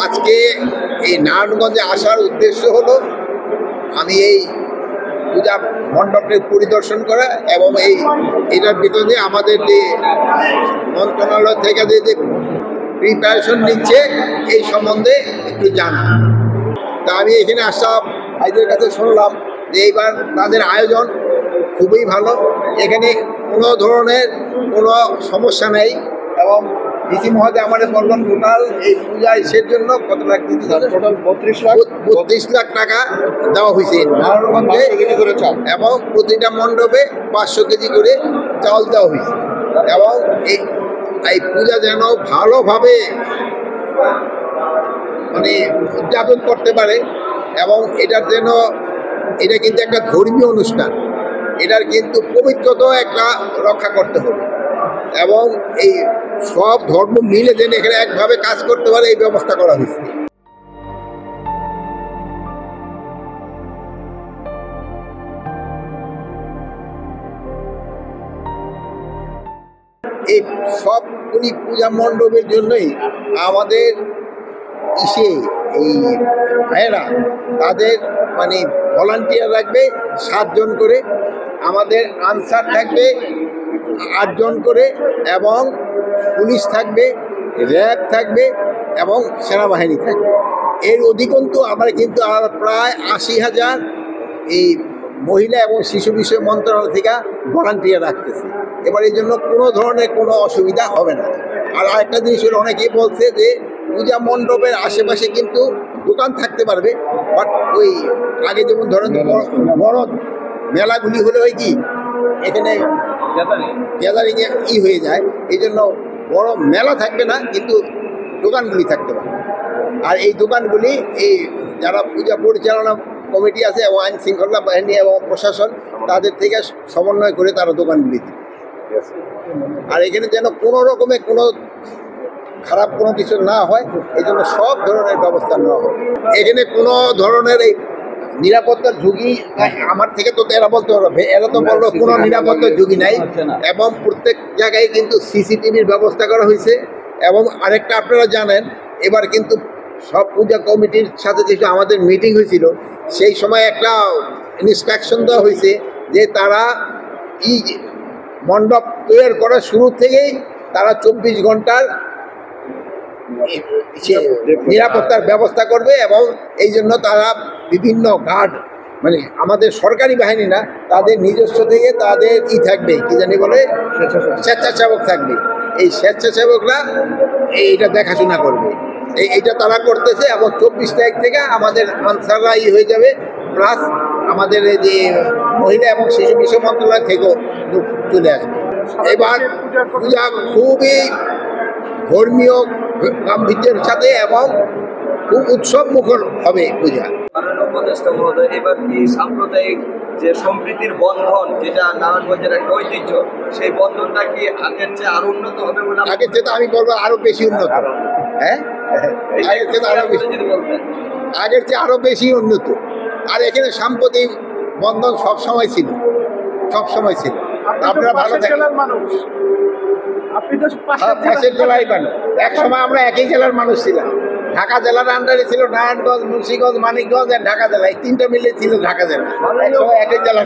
আজকে এই নারায়ণগঞ্জে আসার উদ্দেশ্য হলো আমি এই পূজা মণ্ডপের পরিদর্শন করা এবং এটার ভিতরে আমাদের যে মন্ত্রণালয় থেকে যে প্রিপারেশন নিচ্ছে এই সম্বন্ধে একটু জানা। তা আমি এখানে আসলাম, ভাইদের কাছে শুনলাম যে এইবার তাদের আয়োজন খুবই ভালো, এখানে কোনো ধরনের কোনো সমস্যা নেই এবং ডিসি মহোদয় আমাদের বললেন টোটাল এই পূজা ইসের জন্য কত লাখ দিতে হবে, টোটাল 32 লাখ টাকা দেওয়া হয়েছে নারায়ণগঞ্জে এবং প্রতিটা মণ্ডপে 500 কেজি করে চাউল দেওয়া হয়েছে এবং এই পূজা যেন ভালোভাবে মানে উদযাপন করতে পারে এবং এটার যেন এটা কিন্তু একটা ধর্মীয় অনুষ্ঠান, এটার কিন্তু পবিত্রতাও একটা রক্ষা করতে হবে এবং এই সব ধর্ম মিলে যেন এখানে একভাবে কাজ করতে পারে এই ব্যবস্থা করা হয়েছে। এই সব পূজা মণ্ডপের জন্যই আমাদের এই ভাইয়েরা তাদের মানে ভলান্টিয়ার রাখবে 7 জন করে, আমাদের আনসার থাকবে 8 জন করে এবং পুলিশ থাকবে, র্যাব থাকবে এবং সেনাবাহিনী থাকবে। এর অধিকন্তু আমরা কিন্তু প্রায় 80,000 এই মহিলা এবং শিশু বিষয় মন্ত্রণালয় থেকে ভলান্টিয়ার রাখতেছে। এবার এই জন্য কোনো ধরনের কোনো অসুবিধা হবে না। আর আরেকটা জিনিস হলো, অনেকেই বলছে যে পূজা মণ্ডপের আশেপাশে কিন্তু দোকান থাকতে পারবে, বাট ওই আগে যেমন ধরেন বড় মেলাগুলি হলে হয় কি এখানে গ্যাদারিংয়ে হয়ে যায়, এই জন্য বড় মেলা থাকবে না কিন্তু দোকানগুলি থাকতে পারবে। আর এই দোকানগুলি এই যারা পূজা পরিচালনা কমিটি আছে এবং আইন শৃঙ্খলা বাহিনী এবং প্রশাসন তাদের থেকে সমন্বয় করে তারা দোকানগুলি দিবে। আর এখানে যেন কোনো রকমের কোনো খারাপ কোনো কিছু না হয় এই জন্য সব ধরনের ব্যবস্থা নেওয়া হবে। এখানে কোনো ধরনের এই নিরাপত্তার ঝুঁকি আমার থেকে তো এরা বলতে পারবে, এরা তো বললো কোনো নিরাপত্তার ঝুঁকি নাই এবং প্রত্যেক জায়গায় কিন্তু সিসিটিভির ব্যবস্থা করা হয়েছে। এবং আরেকটা আপনারা জানেন, এবার কিন্তু সব পূজা কমিটির সাথে যেটা আমাদের মিটিং হয়েছিল সেই সময় একটা ইনস্ট্রাকশন দেওয়া হয়েছে যে তারা মণ্ডপ তৈরি করার শুরু থেকেই তারা 24 ঘন্টার নিরাপত্তার ব্যবস্থা করবে এবং এই জন্য তারা বিভিন্ন গার্ড মানে আমাদের সরকারি বাহিনী না, তাদের নিজস্ব থেকে তাদের থাকবে কি জানি বলে স্বেচ্ছাসেবক থাকবে। এই স্বেচ্ছাসেবকরা এইটা দেখাশোনা করবে, এইটা তারা করতেছে এবং 24 তারিখ থেকে আমাদের আনসাররা হয়ে যাবে, প্লাস আমাদের যে মহিলা এবং শিশু বিষয় মন্ত্রণালয় থেকেও চলে আসবে। এবার পূজা খুবই ধর্মীয় গাম্ভীর্যের সাথে এবং খুব উৎসব মুখর হবে পূজা। উপদেষ্টা মহোদয়, এবার কি সাম্প্রদায়িক যে সম্প্রীতির বন্ধন যেটা নারায়ণগঞ্জের একটা ঐতিহ্য, সেই বন্ধনটা কি আগের চেয়ে আরো উন্নত হবে বলে? আগের চেয়ে তো আমি বলবো আরো বেশি উন্নত। হ্যাঁ, আগের চেয়ে আরো বেশি, আগের চেয়ে আরো বেশি উন্নত। আর এখানে সাম্প্রতিক বন্ধন সব সময় ছিল। আপনারা ভালো থাকেন। আপনি তো পাশের জেলায় মানুষ, এক সময় আমরা একই জেলার মানুষ ছিলাম। ঢাকা জেলার আন্ডারে ছিল নারায়ণগঞ্জ, মুন্সিগঞ্জ, মানিকগঞ্জ আর ঢাকা জেলা, এই 3টা মিলে ছিল ঢাকা জেলা, এক সময় একই জেলা।